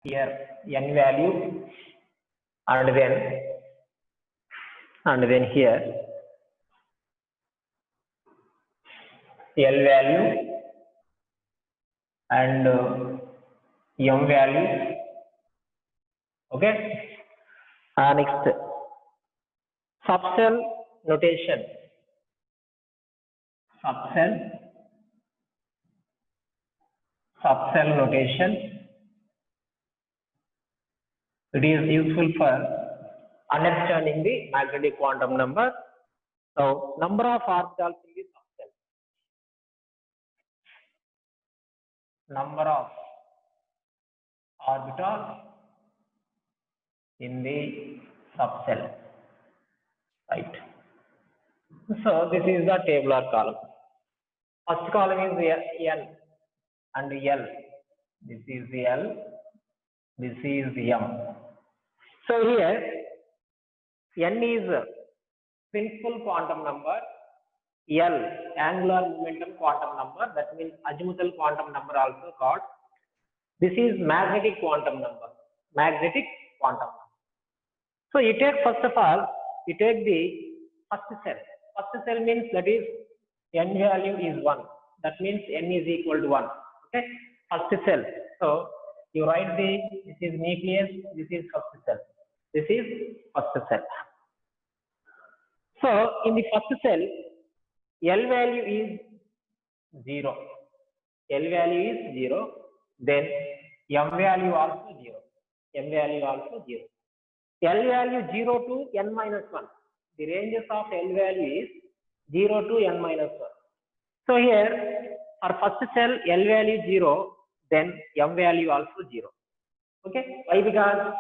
here n value, and then here L value and M value. Okay. Next, subcell notation. Subcell notation. It is useful for understanding the magnetic quantum number. So, number of orbitals in the subcell. Number of orbitals in the subcell. Right. So, this is the tabular column. First column is N and L. This is L. This is M. So, here N is principal quantum number, L angular momentum quantum number, that means azimuthal quantum number also called. This is magnetic quantum number. So you take, first of all, you take the first cell. First cell means that is n value is 1. That means n is equal to 1. Okay, first cell. So you write this is nucleus, this is first cell. This is first cell. So in the first cell, L value is 0. L value is 0. Then M value also 0. L value 0 to n minus 1. The ranges of L value is 0 to n minus 1. So here for first cell L value 0, then M value also 0. Okay, why? Because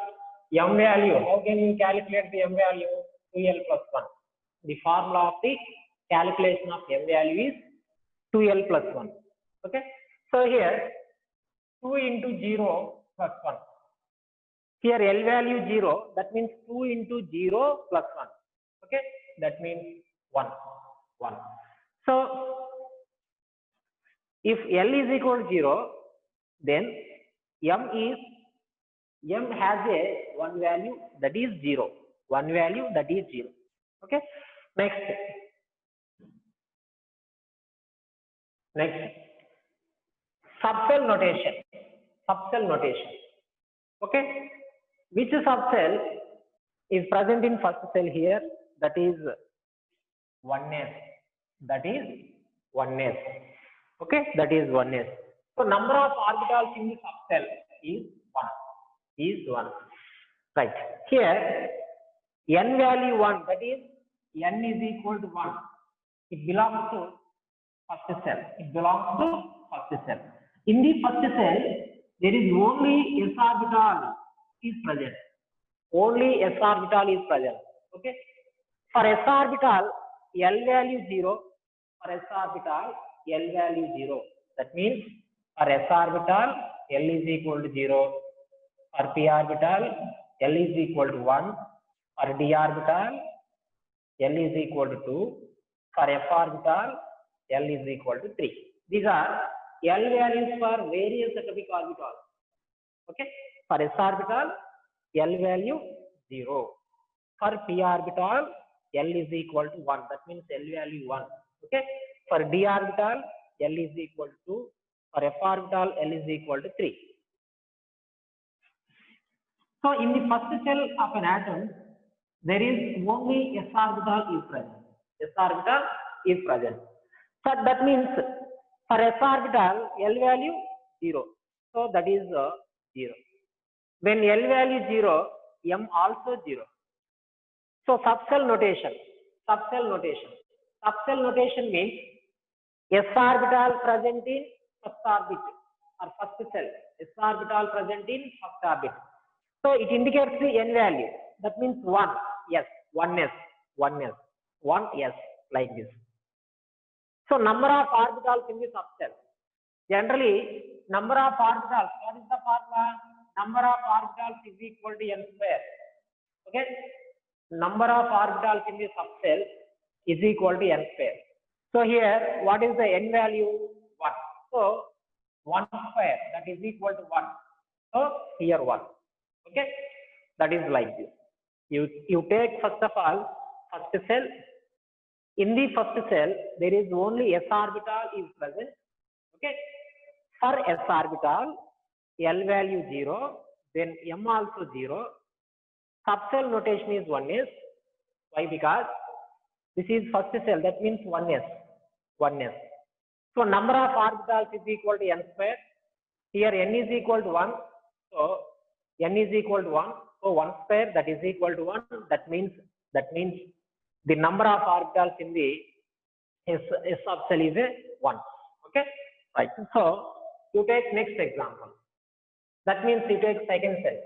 M value, how can you calculate the M value? 2L plus 1. The formula of the calculation of M value is 2L plus 1. Okay, so here 2 into 0 plus 1. Here L value 0, that means 2 into 0 plus 1. Okay, that means 1. So if L is equal to 0, then M has a one value, that is 0. One value, that is 0. Okay. Next, subcell notation. Okay, which subcell is present in first cell here? That is 1s. Okay, that is 1s. So number of orbitals in the subcell is 1. Right. Here n value 1, that is n is equal to 1. It belongs to first cell. In the first cell, there is only s orbital is present. Okay. For s orbital, L value 0. That means for s orbital, L is equal to 0. For p orbital, L is equal to 1. For d orbital, L is equal to 2. For f orbital, L is equal to 3. These are L values for various atomic orbitals. Okay. For s orbital, L value 0. For p orbital, L is equal to 1. That means L value 1. Okay. For d orbital, L is equal to 2. For f orbital, L is equal to 3. So in the first cell of an atom, there is only s orbital is present. So that means for s orbital, L value 0. So that is 0. When L value 0, M also 0. So subcell notation means s orbital present in first orbit or first cell. S orbital present in first orbit. So it indicates the n value. That means 1. Yes, 1s, like this. So number of orbitals in the subcell. Generally, number of orbitals, what is the formula? Number of orbitals is equal to n square. Okay. Number of orbitals in the subcell is equal to n square. So here, what is the n value? 1. So 1 square, that is equal to 1. So here 1. Okay, that is like this. You take first of all first cell. In the first cell, there is only s orbital is present. Okay, for s orbital, L value 0, then M also 0. Subcell notation is 1s. Why? Because this is first cell, that means 1s. 1s. So number of orbitals is equal to n square. Here n is equal to 1. So n is equal to 1. So 1 square, that is equal to 1. That means the number of orbitals in the S of cell is 1. Okay, right. So you take next example. That means you take second cell.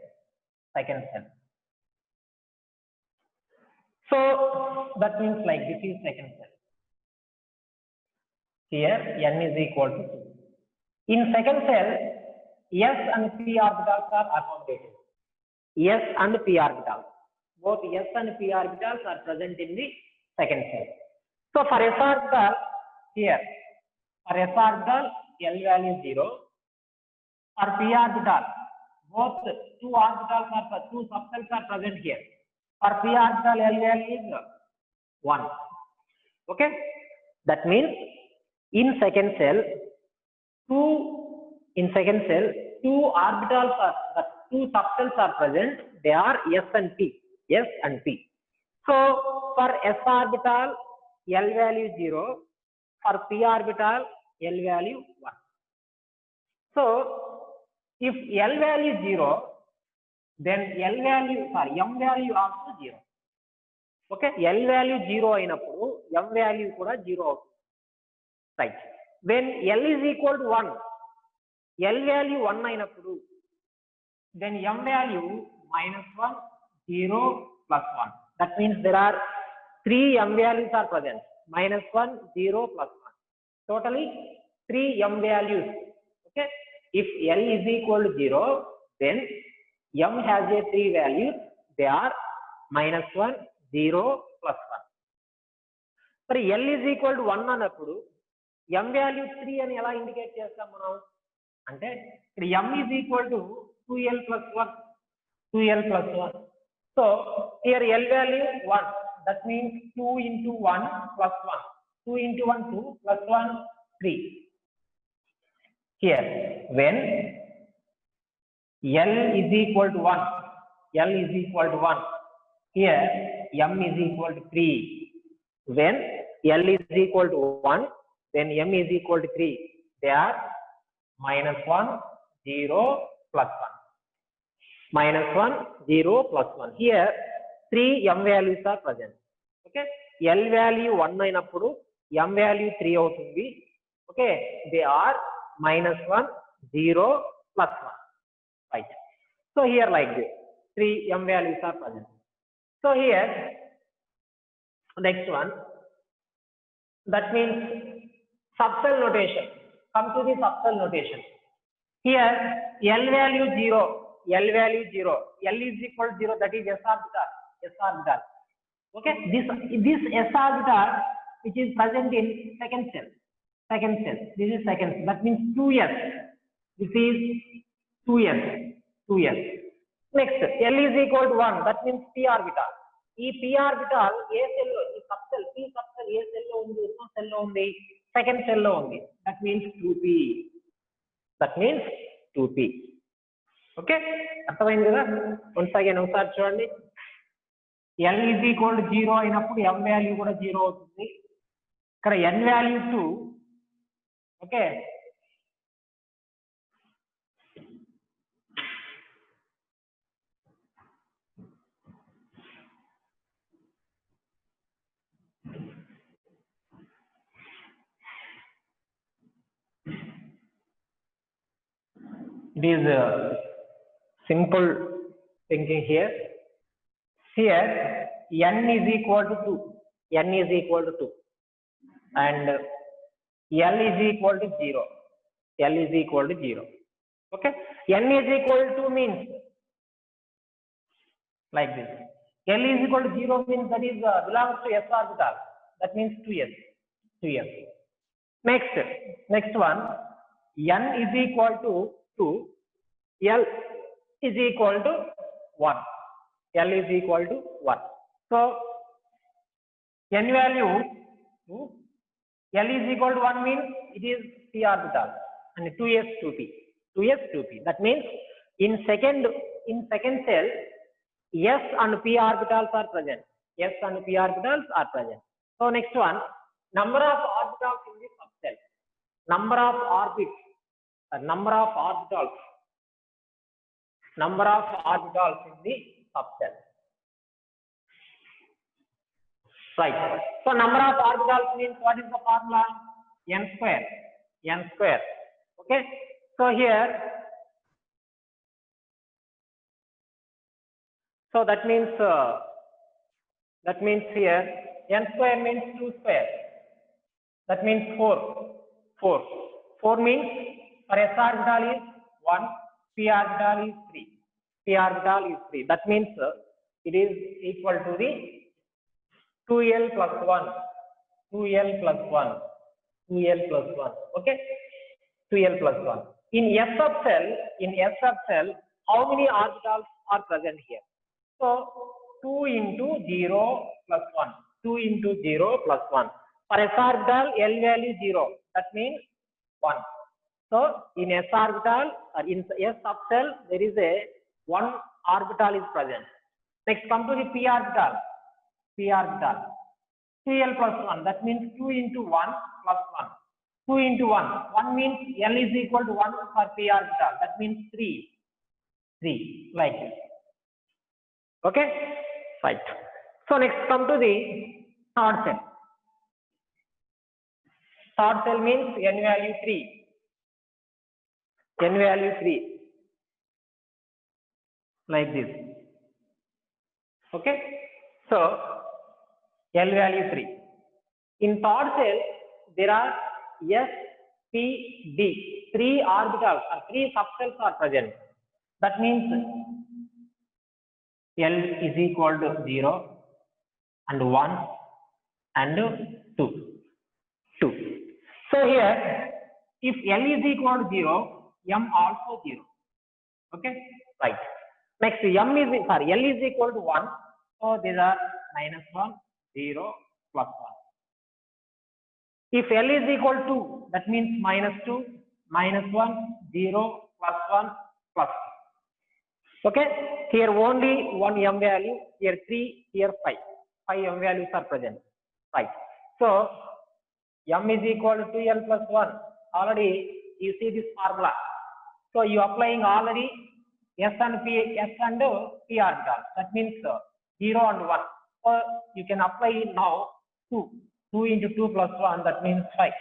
So that means like this is second cell. Here n is equal to 2. In second cell, s and p orbitals are accommodated. S and p orbitals, both s and p orbitals are present in the second cell. So for s orbital, here for s orbital L value 0. For p orbital, both two subcells are present here. For p orbital, L value is 1. Okay, that means in second cell, two orbitals are, two subcells are present. They are s and p. So for s orbital, L value 0. For p orbital, L value 1. So if L value 0, then M value also 0. Okay, L value 0 అయినప్పుడు M value కూడా 0 అవుతుంది. Right. When L is equal to 1, L value 1 అయినప్పుడు then M value -1, 0, +1. That means there are 3 M values are present. -1, 0, +1. Totally 3 M values. Okay. If L is equal to 0, then M has a 3 values. They are -1, 0, +1. But L is equal to 1 అన్నప్పుడు M value 3 అని ఎలా indicate చేస్తాం మనం అంటే ఇక్కడ M is equal to 2L plus 1. So here L value 1. That means 2 into 1 plus 1. 2 into 1, 2 plus 1, 3. Here when L is equal to 1, here M is equal to 3. When L is equal to 1, then M is equal to 3. They are -1, 0, +1. -1, 0, +1. Here 3 M values are present. Okay, L value 1 అయినప్పుడు M value 3 అవుతుంది. Okay, they are -1, 0, +1. Right. So here like this, 3 M values are present. So here next one, that means subcell notation. Come to the subcell notation. Here L value 0. L is equal to 0. That is s orbital. Okay, this s orbital which is present in second cell. This is second cell. That means 2s. This is 2s. Next, L is equal to 1. That means p orbital. ఈ p orbital ఏ cell లో, ఈ subshell p subshell ఏ cell లో ఉంది, ఎన్నో cell లో ఉంది, second cell లో ఉంది. That means 2p. ఓకే, అర్థమైంది కదా? వన్స్ అగైన్ ఒకసారి చూడండి. L is equal to 0 అయినప్పుడు M వాల్యూ కూడా 0 అవుతుంది. ఇక్కడ N value 2. Okay, it is simple thinking here. Here N is equal to 2. And L is equal to 0. Okay, N is equal to 2 means like this. L is equal to 0 means that is belongs to s orbital. That means 2s. Next one, N is equal to 2. is equal to 1. L is equal to 1. So n value L is equal to 1 means it is p orbital and 2s 2p. 2s 2p. That means in second cell s and p orbitals are present. S and p orbitals are present. So next one, number of orbitals in the subcell. Number of orbits, number of orbitals in the subcell. Right. So number of orbitals means what is the formula? N square. N square. Okay. So here, so that means here n square means 2 square. That means 4. 4 means for s orbital is 1, p orbital is 3. P orbital is 3. That means it is equal to the 2l plus 1. 2l plus 1. 2l plus 1. Okay. 2l plus 1. In S subcell, how many orbitals are present here? So 2 into 0 plus 1. 2 into 0 plus 1. For S orbital, L value 0. That means 1. So in S orbital or in S subcell, there is a 1 orbital is present. Next, come to the p orbital. P orbital. 2l plus 1. That means 2 into 1 plus 1. 2 into 1. 1 means L is equal to 1 for p orbital. That means 3. 3. Like this. Okay. Right. So next, come to the third cell. Third cell means n value 3. N value 3. Like this. Okay. So L value 3. In third cell, there are S, P, D. 3 orbitals or 3 subcells are present. That means L is equal to 0 and 1 and 2. 2. So here, if L is equal to 0, M also 0. Okay. Right. Next, L is equal to 1. So these are -1, 0, plus 1. If L is equal to 2, that means -2, -1, 0, plus 1, plus 2. Okay. Here only 1 M value, here 3, here 5. 5 M values are present. Right. So M is equal to 2L plus 1. Already you see this formula. So you applying already S and P orbital. That means 0 and 1. So you can apply now 2. 2 into 2 plus 1, that means 5.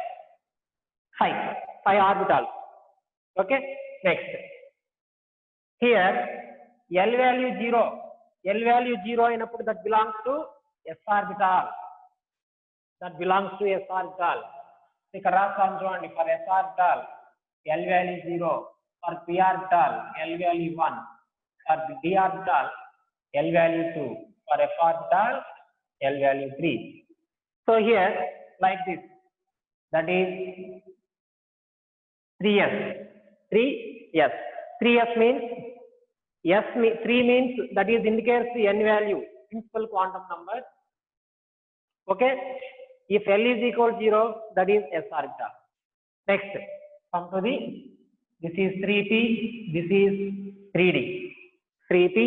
5 orbitals. Okay. Next. Here L value 0. L value 0 input, that belongs to S orbital. That belongs to S orbital. For S orbital, L value 0. For p orbital, L value 1. For d orbital, L value 2. For f orbital, L value 3. So here, like this, that is 3s. 3s. 3s means 3 means that is indicates the n value, principal quantum number. Okay. If L is equal to 0, that is S orbital. Next, come to the, this is 3p, this is 3d. 3p,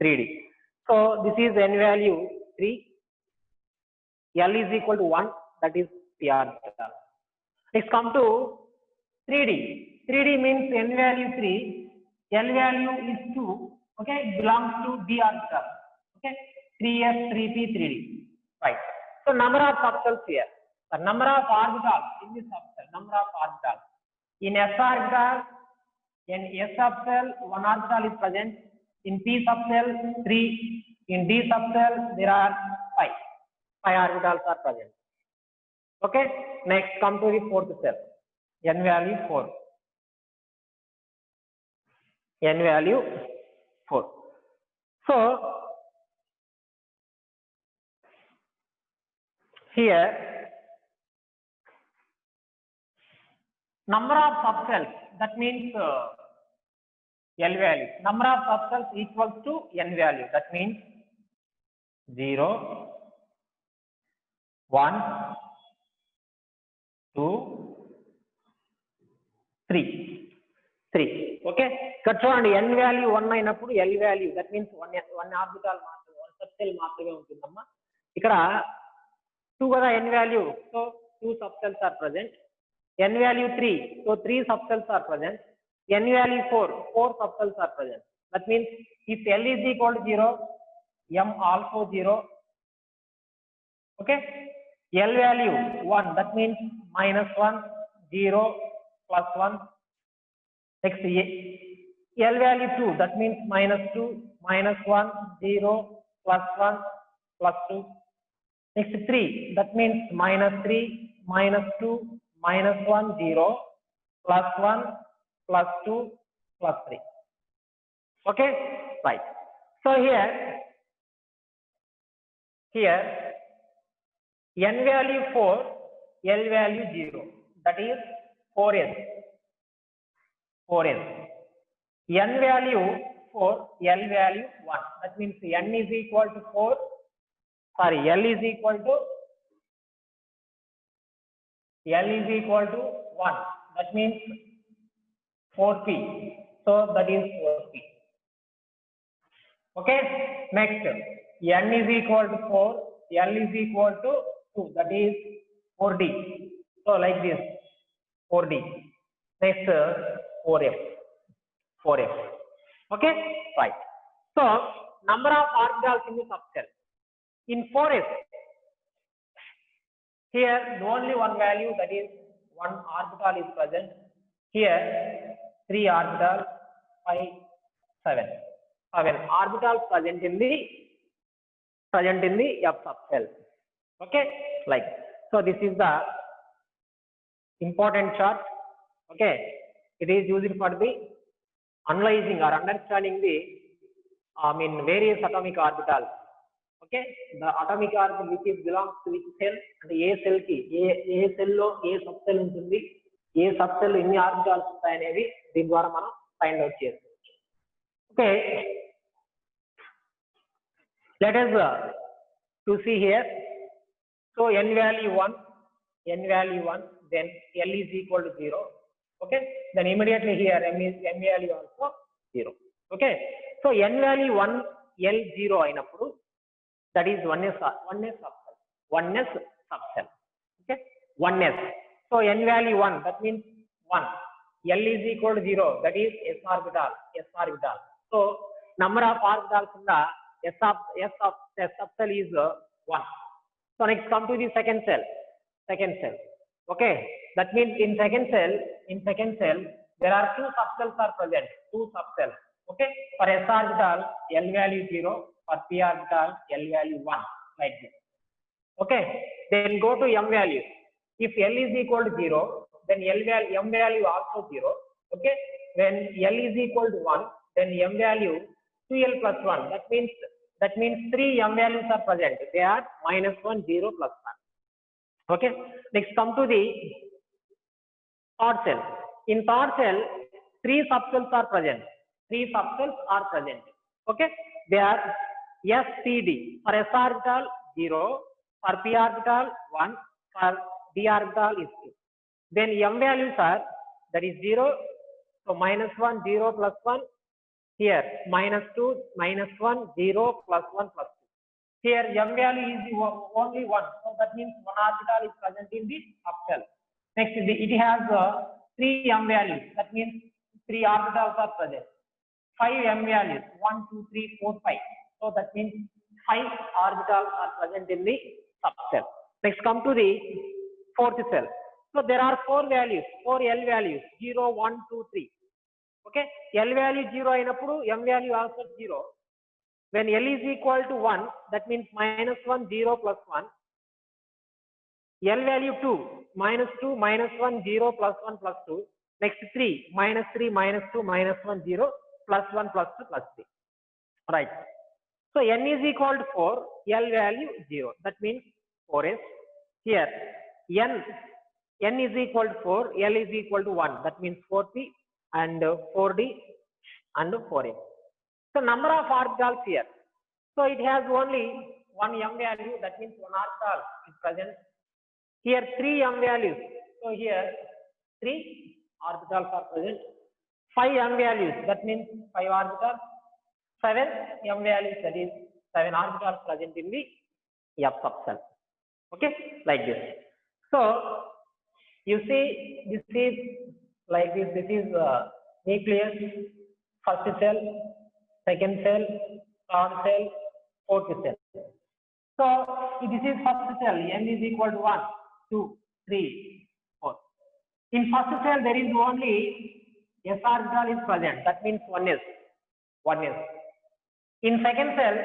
3d. So this is n value 3. L is equal to 1, that is p orbital. Next, come to 3d. 3d means n value 3, L value is 2. Okay, it belongs to d orbital. Okay, 3s, 3p, 3d. Right. So number of subcells here. The number of orbitals in this subcell. Number of orbitals. In S orbital, in S subcell, 1 orbital is present. In P subcell, 3. In D subcell, there are 5. 5 orbitals are present. Okay. Next, come to the fourth cell. N value 4. N value 4. So here, number of subcells, that means L value. Number of subcells equals to n value. That means 0, 1, 2, 3. 3. Okay. చూడండి n value 1 అయినప్పుడు L value that means one orbital మాత్రమే, one subcell మాత్రమే ఉంటుందమ్మా. ఇక్కడ 2 కదా n value, so 2 subcells are present. N value 3, so 3 subcells are present. N value 4 subcells are present. That means if L is equal to 0, M also 0. Okay. L value 1, that means -1, 0, +1. Next L value 2, that means -2, -1, 0, +1, +2. Next 3, that means -3, -2, -1, 0, +1, +2, +3. Okay, right. So here n value 4, L value 0, that is 4s. N value 4, L value 1. That means n is equal to 4. Sorry, L is equal to 1. That means 4p. So that is 4p. Okay. Next, n is equal to 4. L is equal to 2. That is 4d. So like this, 4d. Next, 4f. Okay. Right. So number of orbitals in the subcell. In 4s, here only one value, that is one orbital is present. Here 3 orbitals, 5, 7 orbitals present in the F subcell. Okay, like so. This is the important chart. Okay, it is used for the analyzing or understanding the various atomic orbitals. Okay, the atomic orbital which belongs to which cell, and a cell ki a cell lo a subcell untundi, a subcell inni orbitals untayanevi దీని ద్వారా మనం find out చేసుకోవచ్చు. Okay, let us to see here. So n value 1, then L is equal to 0. Okay, then immediately here n value also 0. Okay, so n value 1, L 0 అయినప్పుడు that is 1s subcell. Okay, 1s. So n value 1, that means 1. L is equal to 0, that is s orbital. So number of orbitals in the s subcell is 1. So next come to the second cell. Okay, that means in second cell there are 2 subcells are present. 2 subcells. Okay, for s orbital L value 0, for p orbital L value 1, like this. Okay, then go to m value. If L is equal to 0, then m value also 0. Okay, when L is equal to 1, then m value 2L plus 1. That means 3 m values are present. They are -1, 0, plus 1. Okay, next come to the third cell. In third cell, 3 subcells are present. Okay, they are S, P, D. For s orbital 0, for p orbital 1, for d orbital is 2. Then m values are, that is 0, so -1, 0, plus 1. Here -2, -1, 0, plus 1, plus 2. Here m value is only 1, so that means 1 orbital is present in the subcell. Next, it has 3 m values. That means 3 orbitals are present. 5 m values, 1, 2, 3, 4, 5. So that means 5 orbitals are present in the subcell. Next, come to the fourth cell. So there are 4 values, 4 L values, 0, 1, 2, 3. Okay, L value 0 అయినప్పుడు m value also 0. When L is equal to 1, that means -1, 0, plus 1. L value 2, -2, -1, 0, plus 1, plus 2. Next 3, -3, -2, -1, 0, plus 1, plus 2, plus 3. Right. So n is equal to 4, L value 0. That means 4s. Here n is equal to 4, L is equal to 1. That means 4p and 4d. and 4s. So number of orbitals here. So it has only one m value, that means one orbital is present. Here 3 m values. So here 3 orbitals are present. 5 m values, that means 5 orbitals. 7 m values, that is 7 orbitals present in the f subcell. Okay, like this. So you see, this is like this. This is nucleus, first cell, second cell, third cell, fourth cell. So this is first cell. N is equal to 1, 2, 3, 4. In first cell there is only s orbital is present. That means 1s. 1s. In second cell,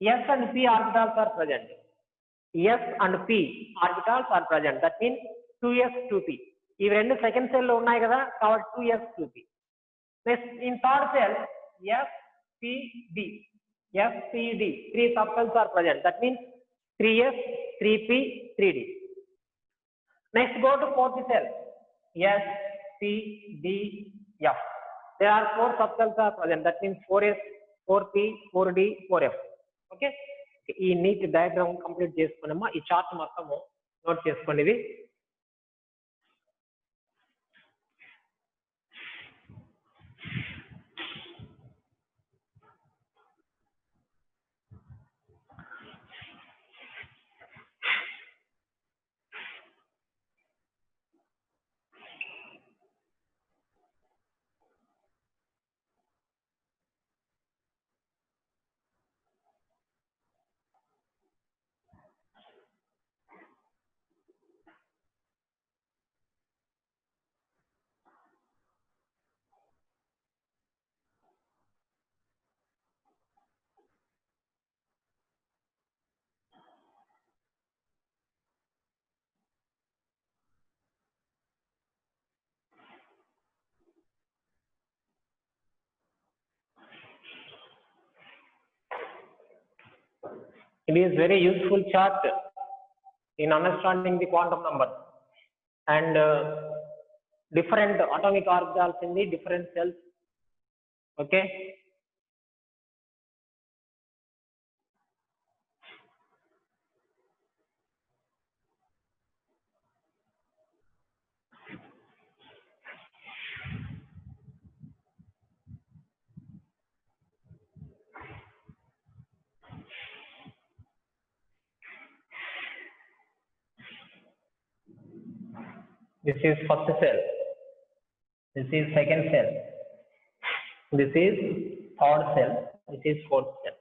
s and p orbitals are present. S and P orbitals are present. That means 2s, 2p. ఇవి రెండు second cell లో ఉన్నాయి కదా, కాబట్టి 2s, 2p. Next, in third cell, S, P, D. S, P, D. 3 subcells are present. That means 3s, 3p, 3d. Next, go to fourth cell. S, P, D, F. There are 4 subcells are present. That means 4s, 4p, 4d, 4f. Okay. ఈ neat diagram complete చేసుకున్నామా, ఈ chart మొత్తము note చేసుకోండి. ఇది it is very useful chart in understanding the quantum numbers and different atomic orbitals in the different cells. Okay. This is first cell. This is second cell. This is third cell. This is fourth cell.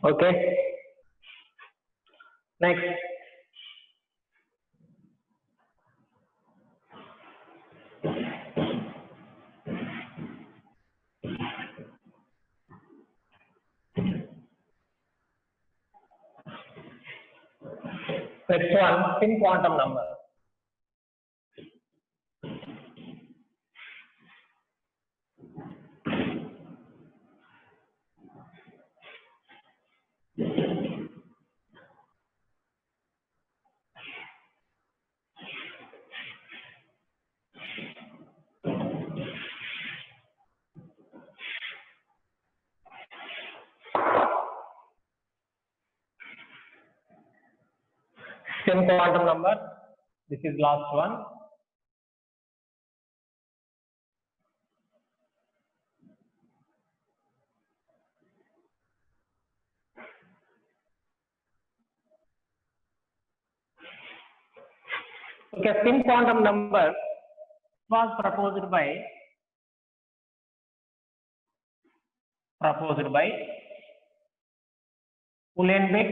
Okay. Next. Next one, spin quantum number. Spin quantum number. This is last one. Okay, spin quantum number was proposed by Uhlenbeck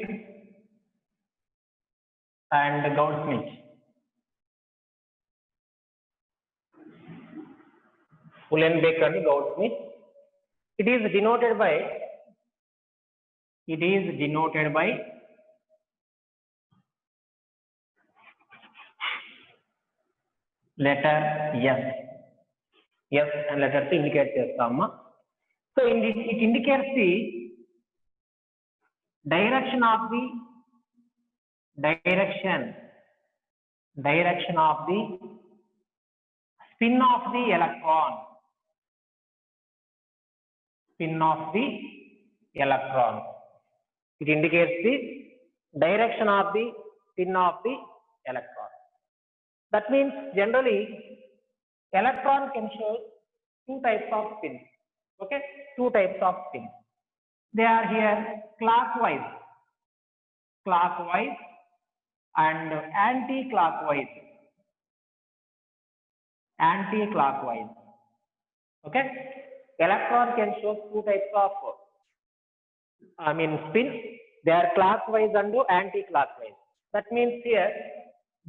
and Gauss-Smith. Uhlenbeck and Gauss-Smith. It is denoted by letter S. S and letter C indicates chestama. So it indicates the direction of the spin of the electron. It indicates the direction of the spin of the electron. That means generally electron can show two types of spins. Okay, two types of spins. They are here clockwise and anti-clockwise. Okay, electron can show two types of spin. They are clockwise and anti-clockwise. That means here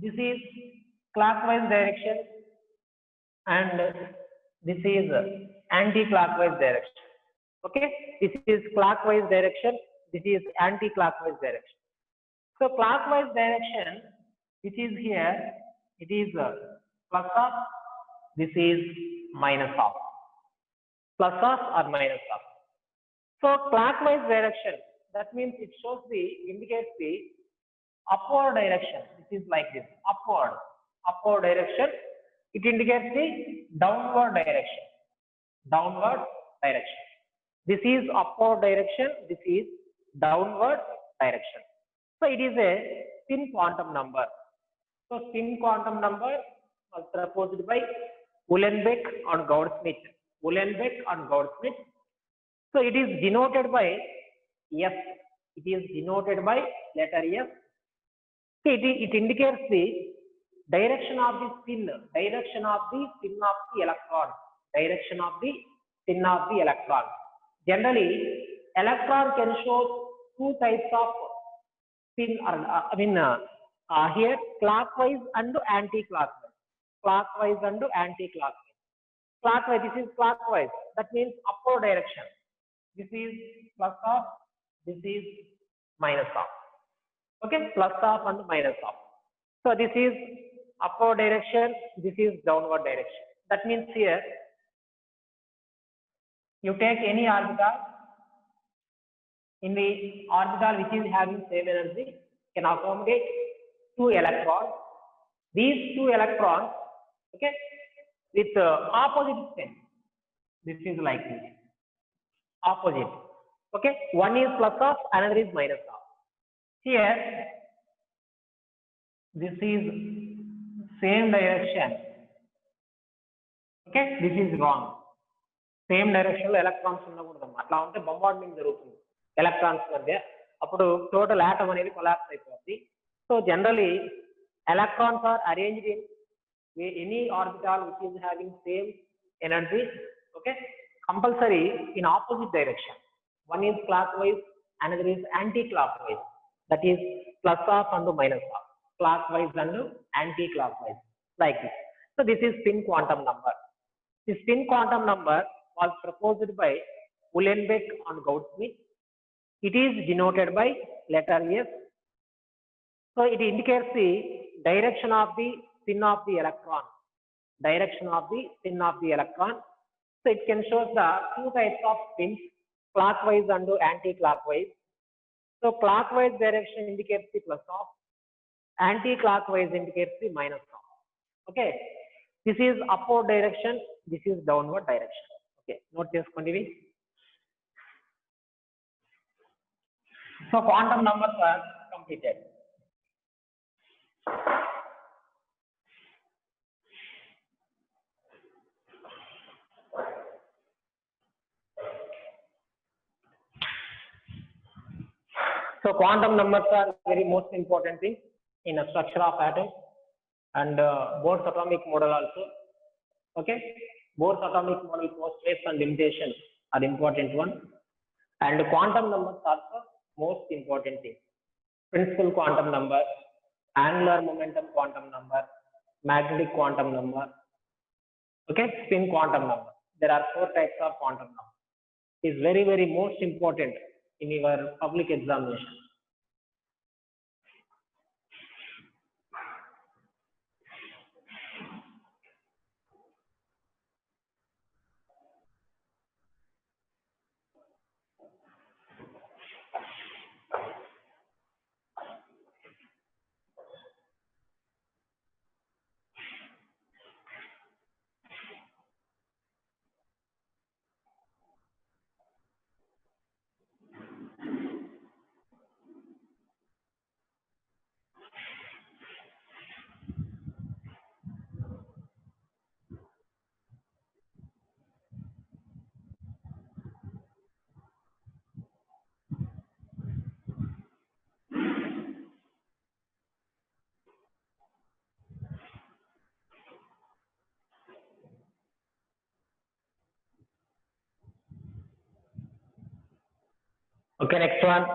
this is clockwise direction and this is anti-clockwise direction. Okay, this is clockwise direction, this is anti-clockwise direction. So clockwise direction, which is here, it is plus of, this is minus of, plus of or minus of. So clockwise direction, that means it indicates the upward direction. This is like this, upward direction. It indicates the downward direction. This is upward direction, this is downward direction. So it is a spin quantum number. So spin quantum number was proposed by Uhlenbeck and Goudsmit. Uhlenbeck and Goudsmit. So it is denoted by S. It is denoted by letter S. So it indicates the direction of the spin, direction of the spin of the electron, direction of the spin of the electron. Generally, electron can show two types of spin, here clockwise and anti-clockwise. Clockwise and anti-clockwise. Clockwise, this is clockwise. That means upward direction. This is plus of, this is minus of. Okay, plus of and minus of. So this is upward direction, this is downward direction. That means here, you take any orbital, in the orbital which is having same energy, can accommodate two electrons. These two electrons, okay, with opposite spin. This is like this. Opposite. Okay, one is plus of, another is minus of. Here, this is same direction. Okay, this is wrong. Same direction లో electrons ఉండకూడదు. అట్లా ఉంటే bombardment జరుగుతుంది electrons మధ్య. అప్పుడు total atom అనేది collapse అయిపోతుంది. So generally electrons are arranged in any orbital which is having same energy. Okay, compulsory in opposite direction. One is clockwise, another is anti-clockwise. That is plus of and minus of. Clockwise and anti-clockwise, like this. So this is spin quantum number. The spin quantum number was proposed by Uhlenbeck and Goudsmit. It is denoted by letter S. So it indicates the direction of the spin of the electron. Direction of the spin of the electron. So it can show the two types of spins, clockwise and anti-clockwise. So clockwise direction indicates the plus of, anti-clockwise indicates the minus of. Okay, this is upward direction, this is downward direction. Okay, note this continue. So quantum numbers are completed. So quantum numbers are very most important thing in a structure of atom and Bohr's atomic model also. Okay, Bohr's atomic model postulates and limitations are important one, and quantum numbers also most important thing. Principal quantum number, angular momentum quantum number, magnetic quantum number. Okay, spin quantum number. There are 4 types of quantum number. It is very, very most important in your public examination. Okay, next one.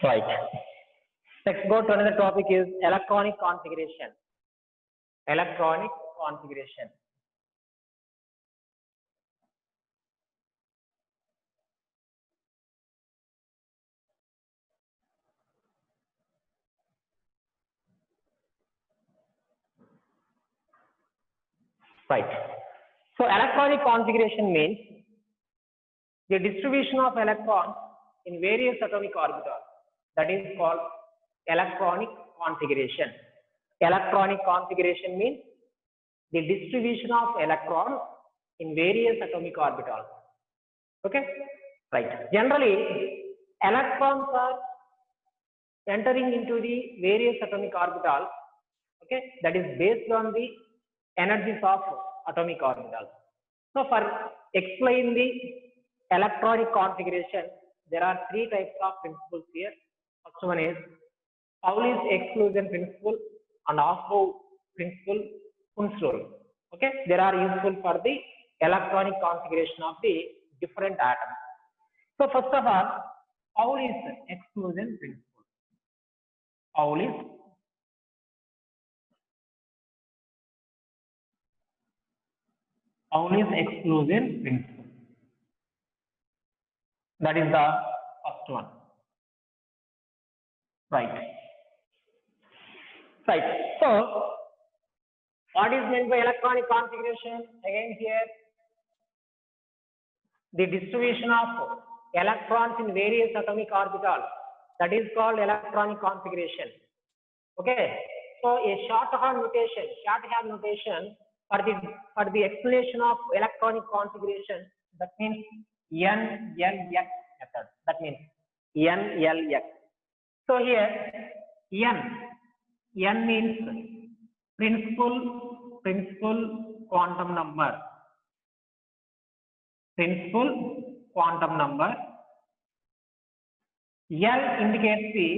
Right. Let's go to another topic is electronic configuration. Electronic configuration. Right. So electronic configuration means the distribution of electrons in various atomic orbitals. That is called electronic configuration. Electronic configuration means the distribution of electrons in various atomic orbitals. Okay? Right. Generally, electrons are entering into the various atomic orbitals. Okay? That is based on the energies of atomic orbitals. So for explain the electronic configuration, there are three types of principles here. First one is Pauli's exclusion principle and Aufbau principle, Kunz rule. Okay, they are useful for the electronic configuration of the different atoms. So first of all, Pauli's exclusion principle. Pauli's exclusion principle. That is the first one. Right. Right. So, what is meant by electronic configuration? Again here, the distribution of electrons in various atomic orbitals. That is called electronic configuration. Okay. So, a shorthand notation for the explanation of electronic configuration, that means NLX method. That means NLX. So here N means principal quantum number. Principal quantum number. L indicates the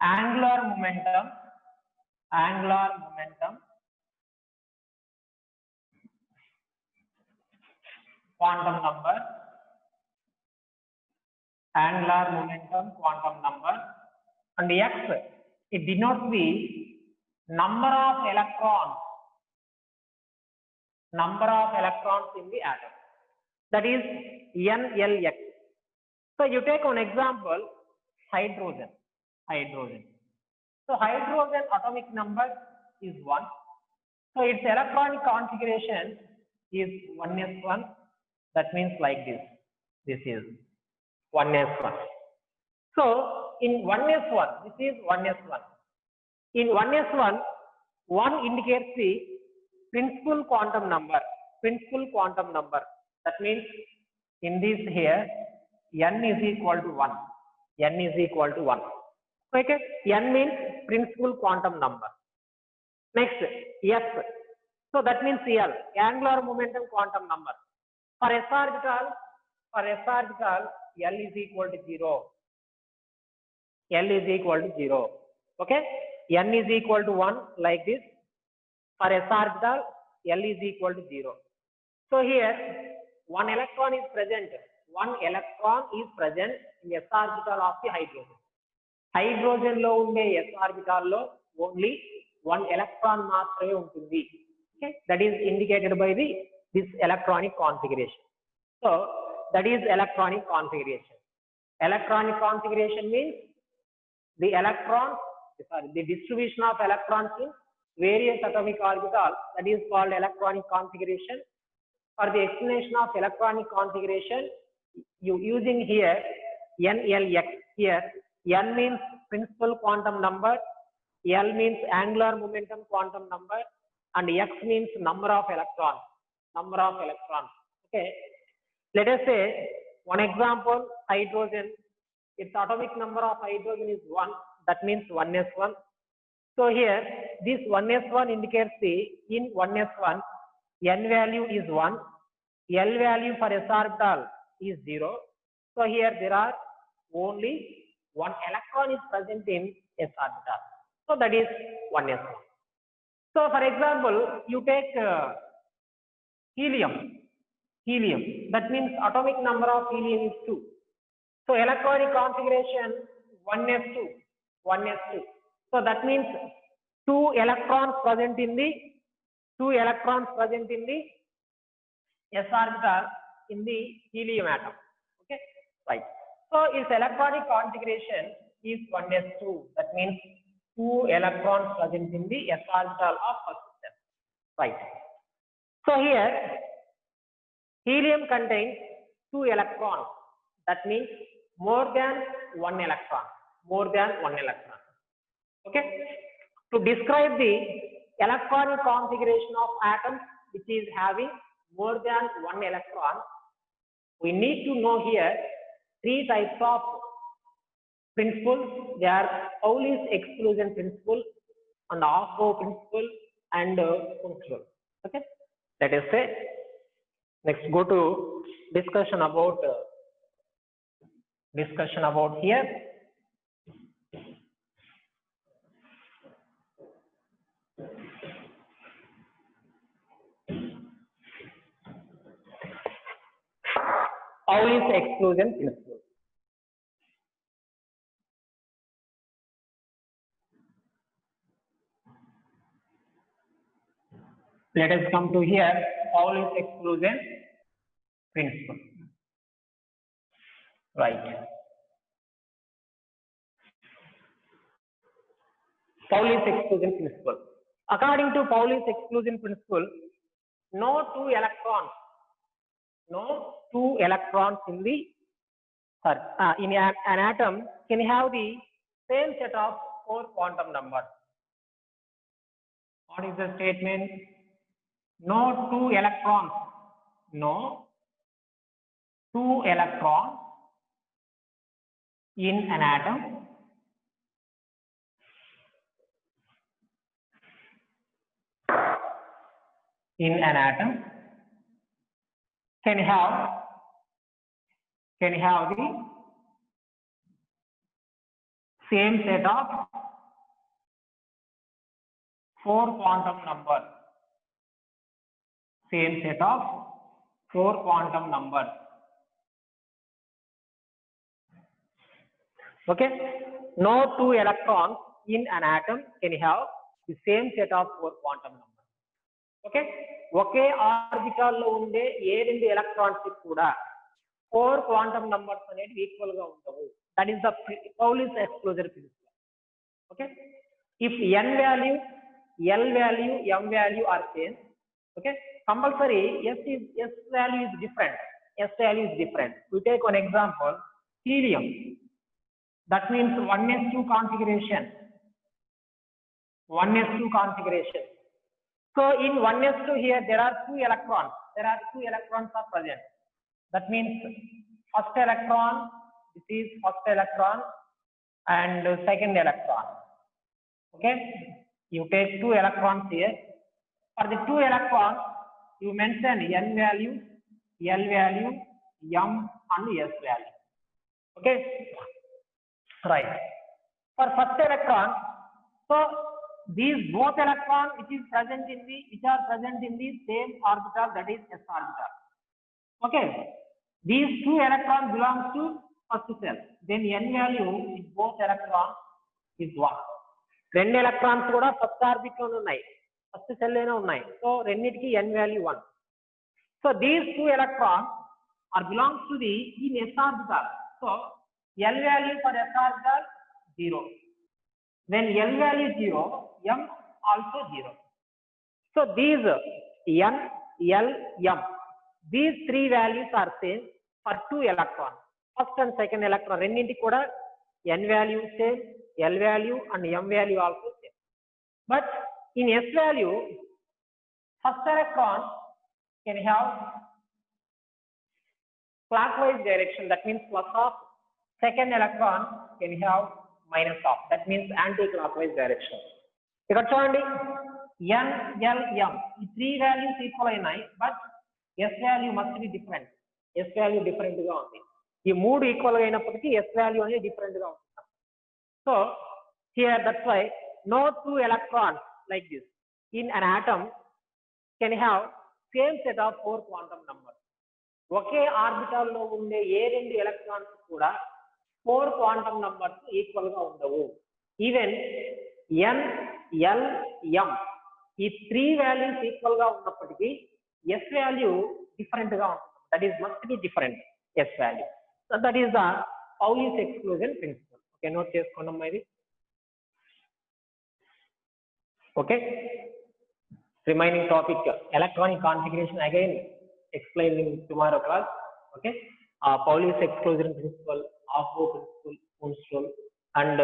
angular momentum. Quantum number. Angular momentum quantum number. And X, it denotes the number of electrons in the atom. That is NLX. So you take one example, hydrogen. So hydrogen atomic number is 1. So its electronic configuration is 1s1. That means like this. This is 1s1. So in 1s1, this is 1s1. In 1s1, 1 indicates the principal quantum number. That means in this here, n is equal to 1. Okay, n means principal quantum number. Next, S. So that means L, angular momentum quantum number. For s orbital, L is equal to 0. Okay, n is equal to 1 like this. For s orbital, L is equal to 0. So here, one electron is present in s orbital of the hydrogen. Hydrogen lo unde s orbital lo only one electron maatrame untundi. Okay, that is indicated by this electronic configuration. So that is electronic configuration. Electronic configuration means the distribution of electrons in various atomic orbitals. That is called electronic configuration. For the explanation of electronic configuration, you using here NLX. Here N means principal quantum number, L means angular momentum quantum number, and X means number of electrons. Okay. Let us say one example, hydrogen. Its atomic number of hydrogen is 1. That means 1s1. So here this 1s1 indicates in 1s1 n value is 1, L value for s orbital is 0. So here there are only one electron is present in s orbital. So that is 1s1. So for example, you take helium. That means atomic number of helium is 2. So electronic configuration 1s2. So that means two electrons present in the s orbital in the helium atom. Okay, right. So its electronic configuration is 1s2. That means two electrons present in the s orbital of first step. Right. So here helium contains 2 electrons. That means more than 1 electron. More than 1 electron. Okay. To describe the electronic configuration of atoms which is having more than 1 electron, we need to know here 3 types of principles. They are Pauli's exclusion principle and Aufbau principle and functional. Okay. Let us say next go to discussion about here. Pauli's exclusion principle. Let us come to here Pauli's exclusion principle. Right. Pauli's exclusion principle. According to Pauli's exclusion principle, no two electrons in the in an atom can have the same set of 4 quantum numbers. What is the statement? No two electrons in an atom can have the same set of 4 quantum numbers. Same set of 4 quantum numbers. Okay. No two electrons in an atom can have the same set of 4 quantum numbers. Okay. Okay orbital లో ఉండే ఏ రెండు electrons కూడా 4 quantum numbers అనేవి equal గా ఉండవు. That is the Pauli's exclusion principle. Okay. If n value, L value, m value are same, okay, compulsory S value is different. We take one example, helium. That means 1s2 configuration. So in 1s2 here there are 2 electrons. Are present. That means first electron, this is first electron and second electron. Okay. You take 2 electrons here. For the 2 electrons, you mention n value, L value, m and s value. Okay. Right. For first electron, so these both electrons which are present in the same orbital, that is s orbital. Okay. These 2 electrons belongs to first cell. Then n value in both electrons is 1. రెండు electrons కూడా first orbit లో ఉన్నాయి, first cell లోనే ఉన్నాయి. So రెండిటికి n value 1. So these 2 electrons are belongs to the in s orbital. So L value for s orbital 0. When L value 0, m also 0. So these n, L, m, these 3 values are same for 2 electrons. First and second electron రెండింటికి కూడా n value same, L value and m value also same. But in s value, first electron can have clockwise direction, that means plus of. Second electron can have minus of, that means anti-clockwise direction. ఇక్కడ చూడండి n, L, m ఈ 3 values equal అయినాయి, but s value must be different. S value different గా ఉంది. ఈ 3 equal అయినప్పటికీ s value అనేది different గా ఉంటుంది. So here that's why no 2 electrons like this in an atom can have same set of 4 quantum numbers. Okay orbital లో ఉండే ఏ రెండు ఎలక్ట్రాన్స్ కూడా 4 క్వాంటమ్ నంబర్స్ ఈక్వల్ గా ఉండవు. ఈవెన్ n, L, m ఈ 3 వాల్యూస్ ఈక్వల్ గా ఉన్నప్పటికీ s వాల్యూ డిఫరెంట్ గా ఉంటుంది. That is must be different s value. So that is the Pauli's exclusion principle. Okay, note చేసుకోండి అమ్మా ఇది. Okay, Remaining topic electronic configuration again explained in tomorrow class. Okay, Pauli's exclusion principle, Aufbau principle, Ohm's rule, and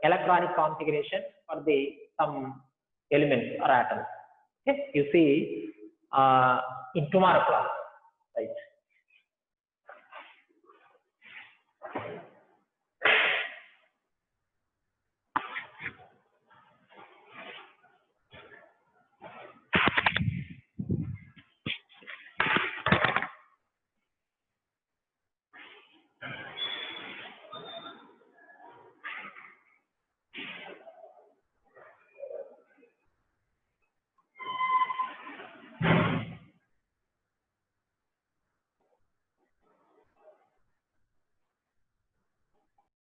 electronic configuration for the some elements or atoms. Okay, you see in tomorrow class, right?